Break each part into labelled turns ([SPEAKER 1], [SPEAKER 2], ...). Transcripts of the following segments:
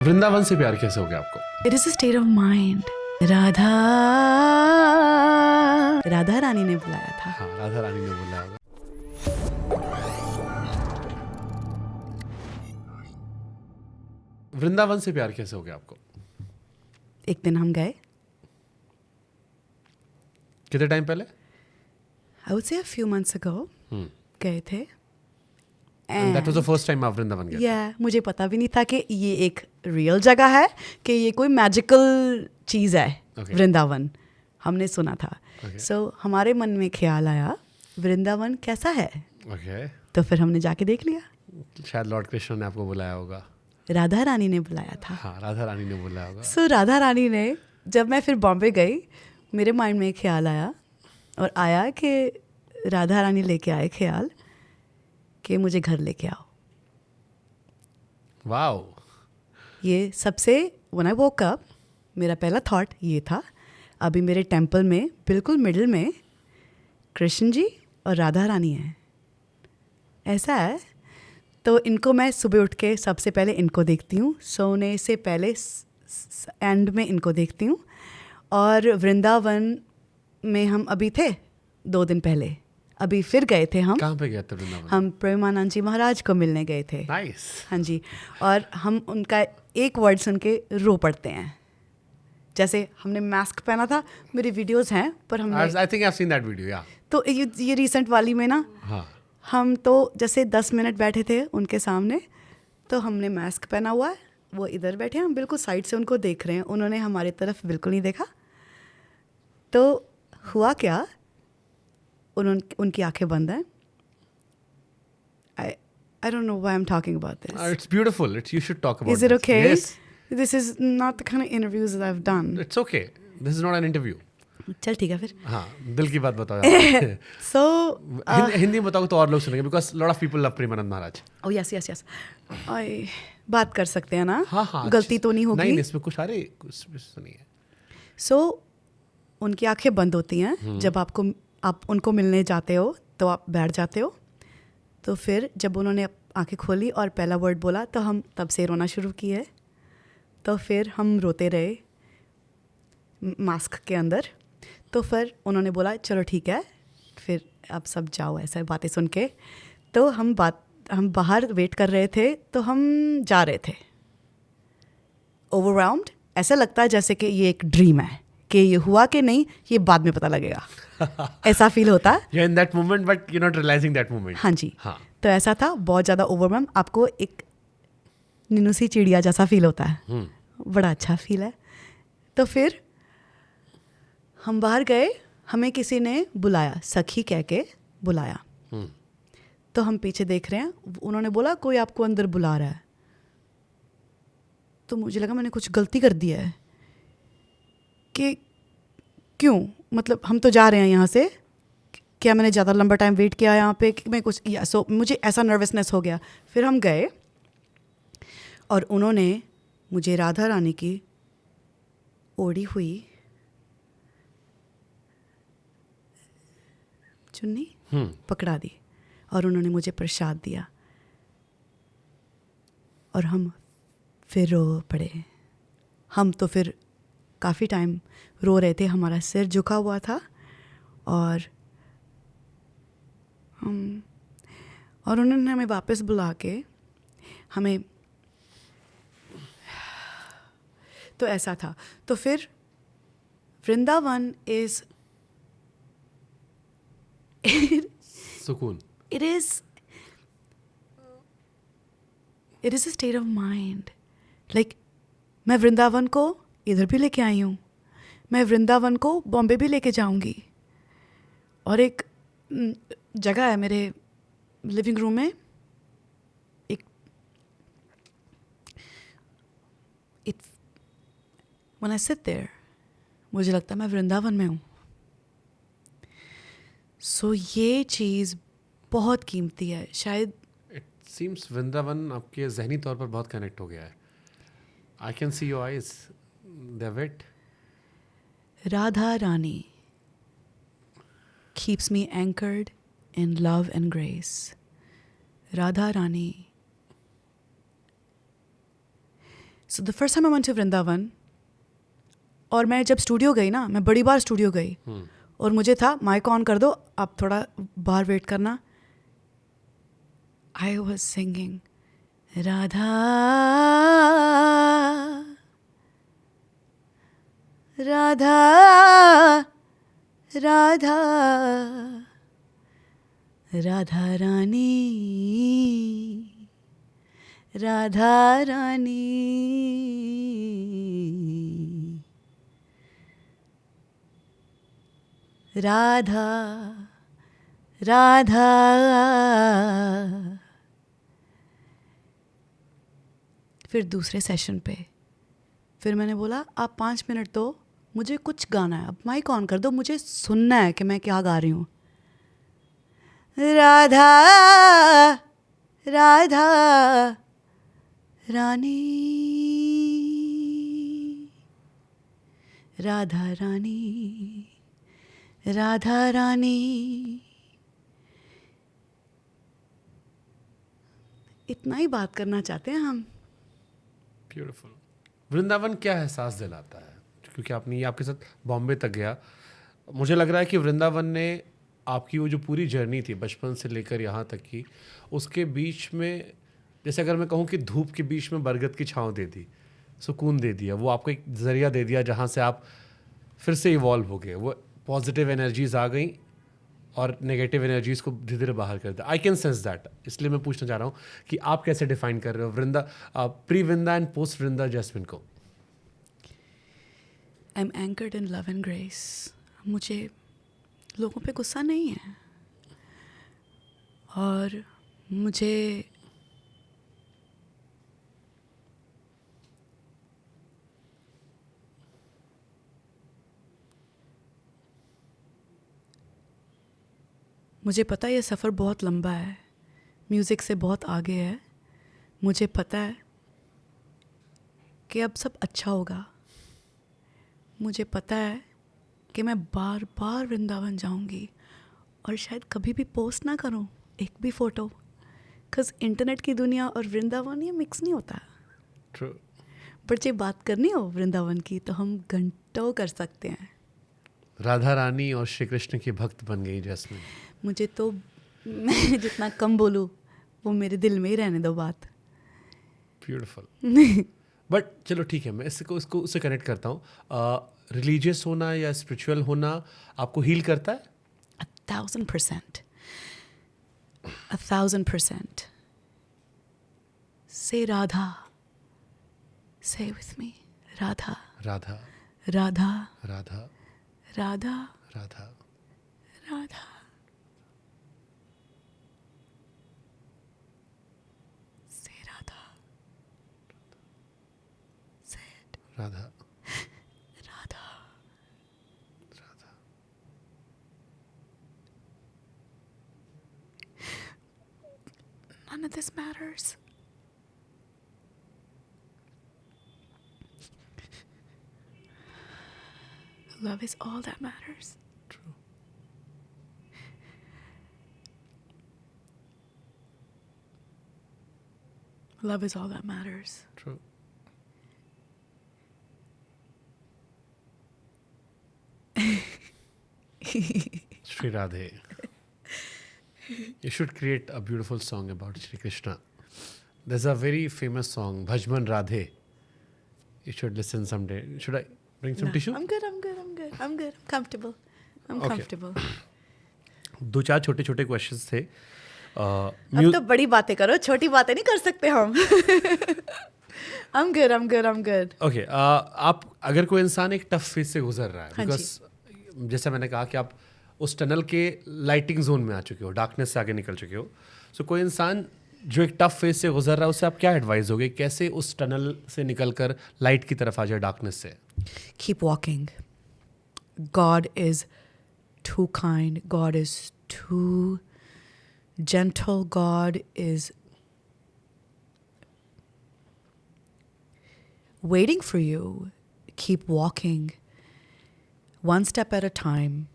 [SPEAKER 1] वृंदावन से प्यार कैसे हो गया आपको?
[SPEAKER 2] It is a state of mind. Radha Rani ने बुलाया था.
[SPEAKER 1] हाँ, राधा रानी ने बोला होगा. वृंदावन से प्यार कैसे हो गया आपको?
[SPEAKER 2] एक दिन हम गए.
[SPEAKER 1] कितने टाइम पहले?
[SPEAKER 2] I would say a few months ago गए थे.
[SPEAKER 1] That was the first time आप वृंदावन गए?
[SPEAKER 2] या मुझे पता भी नहीं था कि ये एक रियल जगह है, कि ये कोई मैजिकल चीज़ है.
[SPEAKER 1] Okay.
[SPEAKER 2] वृंदावन हमने सुना था.
[SPEAKER 1] Okay.
[SPEAKER 2] सो हमारे मन में ख्याल आया वृंदावन कैसा है.
[SPEAKER 1] ओके.
[SPEAKER 2] तो फिर हमने जाके देख लिया.
[SPEAKER 1] शायद लॉर्ड कृष्ण ने आपको बुलाया होगा.
[SPEAKER 2] राधा रानी ने बुलाया था.
[SPEAKER 1] हाँ, राधा रानी ने बुलाया होगा.
[SPEAKER 2] सो राधा रानी ने, जब मैं फिर बॉम्बे गई, मेरे माइंड में एक ख्याल आया और आया कि राधा रानी लेके आए ख्याल कि मुझे घर लेके आओ.
[SPEAKER 1] वाओ.
[SPEAKER 2] ये सबसे व्हेन आई वोक अप मेरा पहला थॉट ये था. अभी मेरे टेम्पल में बिल्कुल मिडिल में कृष्ण जी और राधा रानी हैं. ऐसा है तो इनको मैं सुबह उठ के सबसे पहले इनको देखती हूँ, सोने से पहले एंड में इनको देखती हूँ. और वृंदावन में हम अभी थे 2 दिन पहले, अभी फिर गए थे हम.
[SPEAKER 1] कहाँ पे गए थे वृंदावन?
[SPEAKER 2] हम प्रेमानंद जी महाराज को मिलने गए थे.
[SPEAKER 1] नाइस.
[SPEAKER 2] हाँ जी. और हम उनका एक वर्ड सुन के रो पड़ते हैं. जैसे हमने मास्क पहना था, मेरी वीडियोस हैं पर हमने
[SPEAKER 1] I think I have seen that video. या
[SPEAKER 2] तो ये रिसेंट वाली में ना,
[SPEAKER 1] हाँ.
[SPEAKER 2] हम तो जैसे 10 मिनट बैठे थे उनके सामने, तो हमने मास्क पहना हुआ है, वो इधर बैठे हैं, हम बिल्कुल साइड से उनको देख रहे हैं. उन्होंने हमारी तरफ बिल्कुल नहीं देखा. तो हुआ क्या, उनकी आंखें बंद हैं. I don't know why I'm talking about this.
[SPEAKER 1] It's beautiful. You should talk about
[SPEAKER 2] Is it
[SPEAKER 1] this.
[SPEAKER 2] okay?
[SPEAKER 1] Yes.
[SPEAKER 2] This is not the kind of interviews that I've done.
[SPEAKER 1] It's okay. This is not an interview.
[SPEAKER 2] चल ठीक है फिर.
[SPEAKER 1] हाँ, दिल की बात बताओ यार.
[SPEAKER 2] So
[SPEAKER 1] हिंदी में बताओ तो और लोग सुनेंगे, because lot of people love Premanand Maharaj.
[SPEAKER 2] oh yes. बात कर सकते हैं ना.
[SPEAKER 1] हाँ हाँ.
[SPEAKER 2] गलती तो नहीं होगी.
[SPEAKER 1] नहीं, इसमें कुछ नहीं है.
[SPEAKER 2] So उनकी आंखें बंद होती हैं जब आप उनको मिलने जाते हो, तो आप बैठ जाते हो. तो फिर जब उन्होंने आंखें खोली और पहला वर्ड बोला, तो हम तब से रोना शुरू किए. तो फिर हम रोते रहे मास्क के अंदर. तो फिर उन्होंने बोला चलो ठीक है, फिर आप सब जाओ, ऐसा बातें सुन के. तो हम बाहर वेट कर रहे थे, तो हम जा रहे थे ओवरवेल्म्ड. ऐसा लगता है जैसे कि ये एक ड्रीम है, कि ये हुआ कि नहीं ये बाद में पता लगेगा. ऐसा फील होता है.
[SPEAKER 1] You're in that moment, but you're not realizing that moment.
[SPEAKER 2] हाँ जी.
[SPEAKER 1] हाँ.
[SPEAKER 2] तो ऐसा था, बहुत ज़्यादा ओवरवेल्म. आपको एक नीनू सी चिड़िया जैसा फील होता है. बड़ा अच्छा फील है. तो फिर हम बाहर गए, हमें किसी ने बुलाया, सखी कह के बुलाया. तो हम पीछे देख रहे हैं, उन्होंने बोला कोई आपको अंदर बुला रहा है. तो मुझे लगा मैंने कुछ गलती कर दी है कि क्यों, मतलब हम तो जा रहे हैं यहाँ से, क्या मैंने ज़्यादा लंबा टाइम वेट किया यहाँ पे कि मैं कुछ या सो मुझे ऐसा नर्वसनेस हो गया. फिर हम गए और उन्होंने मुझे राधा रानी की ओढ़ी हुई चुन्नी पकड़ा दी और उन्होंने मुझे प्रसाद दिया. और हम फिर रो पड़े. हम तो फिर काफ़ी टाइम रो रहे थे, हमारा सिर झुका हुआ था. और उन्होंने हमें वापस बुला के हमें, तो ऐसा था. तो फिर वृंदावन इज
[SPEAKER 1] सुकून.
[SPEAKER 2] it is a state of mind. Like मैं वृंदावन को इधर भी लेके आई हूँ, मैं वृंदावन को बॉम्बे भी लेके जाऊँगी. और एक जगह है मेरे लिविंग रूम में, एक when I sit there मुझे लगता है मैं वृंदावन में हूँ. सो ये चीज़ बहुत कीमती है. शायद
[SPEAKER 1] इट सीम्स वृंदावन आपके जहनी तौर पर बहुत कनेक्ट हो गया है. I can see your eyes, they are wet.
[SPEAKER 2] Radha Rani keeps me anchored in love and grace. Radha Rani so the first time I went to Vrindavan, और मैं जब स्टूडियो गई ना, मैं बड़ी बार स्टूडियो गई, और मुझे था माइक ऑन कर दो, आप थोड़ा बाहर वेट करना. I was singing Radha Radha Radha Radha Rani Radha Rani Radha Radha. फिर दूसरे सेशन पे फिर मैंने बोला आप 5 मिनट दो, मुझे कुछ गाना है, अब माइक ऑन कर दो, मुझे सुनना है कि मैं क्या गा रही हूँ. राधा राधा रानी राधा रानी राधा रानी. इतना ही बात करना चाहते हैं हम.
[SPEAKER 1] ब्यूटीफुल. वृंदावन क्या एहसास दिलाता है? क्योंकि आपने ये आपके साथ बॉम्बे तक गया, मुझे लग रहा है कि वृंदावन ने आपकी वो जो पूरी जर्नी थी बचपन से लेकर यहाँ तक की, उसके बीच में, जैसे अगर मैं कहूँ कि धूप के बीच में बरगद की छाँव दे दी, सुकून दे दिया, वो आपको एक ज़रिया दे दिया जहाँ से आप फिर से इवॉल्व हो गए. वो पॉजिटिव एनर्जीज आ गई और नेगेटिव एनर्जीज को धीरे धीरे बाहर कर दिया. I can sense that. इसलिए मैं पूछना चाह रहा हूँ कि आप कैसे डिफाइन कर रहे हो Vrinda, pre Vrinda and post Vrinda Jasmine को?
[SPEAKER 2] I am anchored in love and grace. मुझे लोगों पे गुस्सा नहीं है, और मुझे पता है ये सफ़र बहुत लंबा है, म्यूज़िक से बहुत आगे है. मुझे पता है कि अब सब अच्छा होगा. मुझे पता है कि मैं बार बार वृंदावन जाऊंगी, और शायद कभी भी पोस्ट ना करूं एक भी फ़ोटो, बिकॉज इंटरनेट की दुनिया और वृंदावन ये मिक्स नहीं होता.
[SPEAKER 1] True.
[SPEAKER 2] बट जब बात करनी हो वृंदावन की तो हम घंटों कर सकते हैं.
[SPEAKER 1] राधा रानी और श्री कृष्ण की भक्त बन गई जैस्मिन.
[SPEAKER 2] मुझे तो, मैं जितना कम बोलूँ वो मेरे दिल में ही रहने दो बात.
[SPEAKER 1] ब्यूटीफुल. बट चलो ठीक है, मैं इसको उससे कनेक्ट करता हूँ. रिलीजियस होना या स्पिरिचुअल होना आपको हील करता है?
[SPEAKER 2] 1,000%. 1,000%. Say Radha. Say with me. Radha.
[SPEAKER 1] Radha
[SPEAKER 2] Radha.
[SPEAKER 1] Radha
[SPEAKER 2] Radha.
[SPEAKER 1] Radha.
[SPEAKER 2] Radha. Say Radha. Say it.
[SPEAKER 1] Radha
[SPEAKER 2] Radha.
[SPEAKER 1] Radha.
[SPEAKER 2] None of this matters. Love is all that matters.
[SPEAKER 1] True.
[SPEAKER 2] Love is all that matters.
[SPEAKER 1] True. Shri Radhe. You should create a beautiful song about Shri Krishna. There's a very famous song, Bhajman Radhe. You should listen someday. Should I bring some
[SPEAKER 2] No,
[SPEAKER 1] tissue?
[SPEAKER 2] I'm good. I'm comfortable. I'm
[SPEAKER 1] Okay.
[SPEAKER 2] comfortable.
[SPEAKER 1] दो चार छोटे छोटे questions थे.
[SPEAKER 2] अब तो बड़ी बातें करो, छोटी बातें नहीं कर सकते हम. I'm good.
[SPEAKER 1] ओके. आप अगर कोई इंसान एक टफ फेज से गुजर रहा है,
[SPEAKER 2] हाँ
[SPEAKER 1] बिकॉज जैसा मैंने कहा कि आप उस टनल के लाइटिंग जोन में आ चुके हो, डार्कनेस से आगे निकल चुके हो, सो कोई इंसान जो एक टफ फेज से गुजर रहा है उसे आप क्या एडवाइस दोगे, कैसे उस टनल से निकलकर लाइट की तरफ आ जाए डार्कनेस से?
[SPEAKER 2] Keep walking. God is too kind. God is too gentle. God is waiting for you. Keep walking. One step at a time.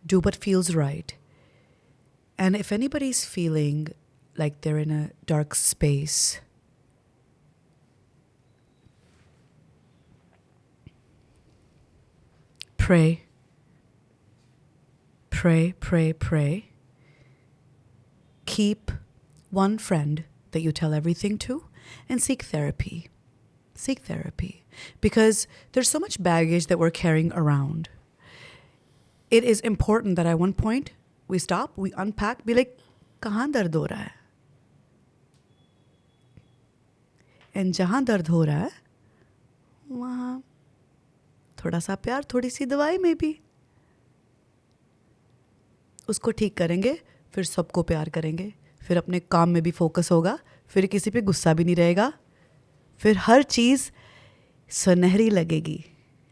[SPEAKER 2] Do what feels right. And if anybody's feeling like they're in a dark space, pray. Pray, pray, pray. Keep one friend that you tell everything to and seek therapy. Seek therapy. Because there's so much baggage that we're carrying around. It is important that at one point we stop, we unpack, be like, kahan dard ho raha hai? And jahan dard ho raha hai, wahan थोड़ा सा प्यार, थोड़ी सी दवाई में भी उसको ठीक करेंगे, फिर सबको प्यार करेंगे, फिर अपने काम में भी फोकस होगा, फिर किसी पे गुस्सा भी नहीं रहेगा, फिर हर चीज़ सुनहरी लगेगी.